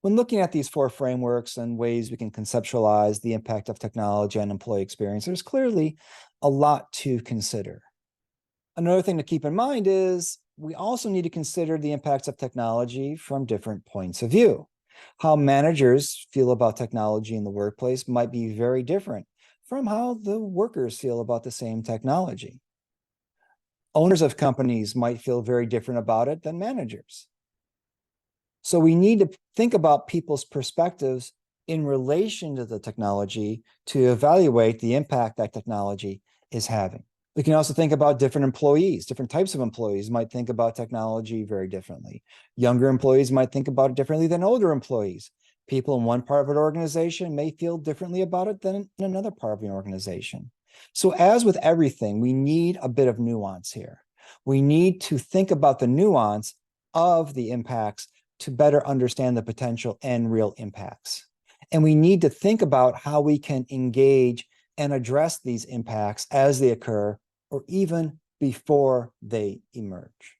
When looking at these four frameworks and ways we can conceptualize the impact of technology on employee experience, there's clearly a lot to consider. Another thing to keep in mind is we also need to consider the impacts of technology from different points of view. How managers feel about technology in the workplace might be very different from how the workers feel about the same technology. Owners of companies might feel very different about it than managers. So we need to think about people's perspectives in relation to the technology to evaluate the impact that technology is having. We can also think about different employees. Different types of employees might think about technology very differently. Younger employees might think about it differently than older employees. People in one part of an organization may feel differently about it than in another part of an organization. So as with everything, we need a bit of nuance here. We need to think about the nuance of the impacts to better understand the potential and real impacts. And we need to think about how we can engage and address these impacts as they occur or even before they emerge.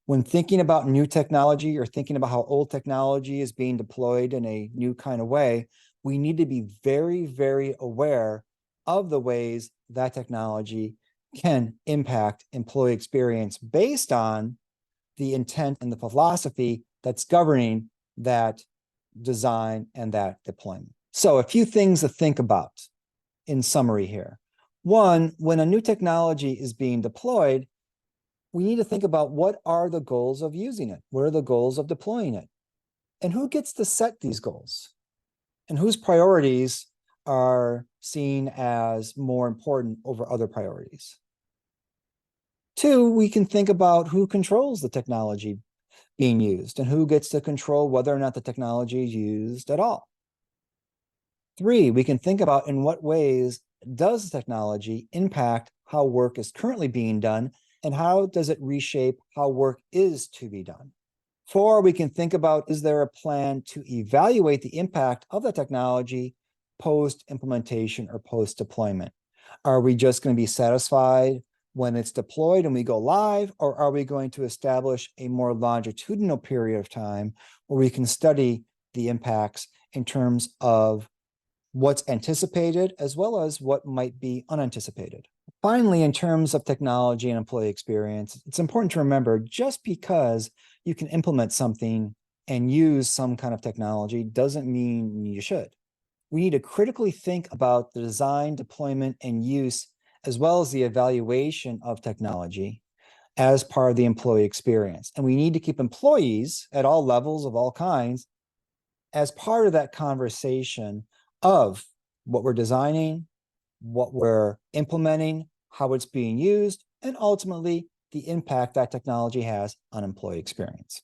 When thinking about new technology or thinking about how old technology is being deployed in a new kind of way, we need to be very, very aware of the ways that technology can impact employee experience based on the intent and the philosophy that's governing that design and that deployment. So a few things to think about in summary here. One, when a new technology is being deployed, we need to think about what are the goals of using it? What are the goals of deploying it? And who gets to set these goals? And whose priorities are seen as more important over other priorities? Two, we can think about who controls the technology being used and who gets to control whether or not the technology is used at all. Three, we can think about in what ways does technology impact how work is currently being done and how does it reshape how work is to be done. Four, we can think about, is there a plan to evaluate the impact of the technology post-implementation or post-deployment? Are we just going to be satisfied when it's deployed and we go live, or are we going to establish a more longitudinal period of time where we can study the impacts in terms of what's anticipated as well as what might be unanticipated? Finally, in terms of technology and employee experience, it's important to remember just because you can implement something and use some kind of technology doesn't mean you should. We need to critically think about the design, deployment, and use, as well as the evaluation of technology as part of the employee experience. And we need to keep employees at all levels of all kinds as part of that conversation of what we're designing, what we're implementing, how it's being used, and ultimately the impact that technology has on employee experience.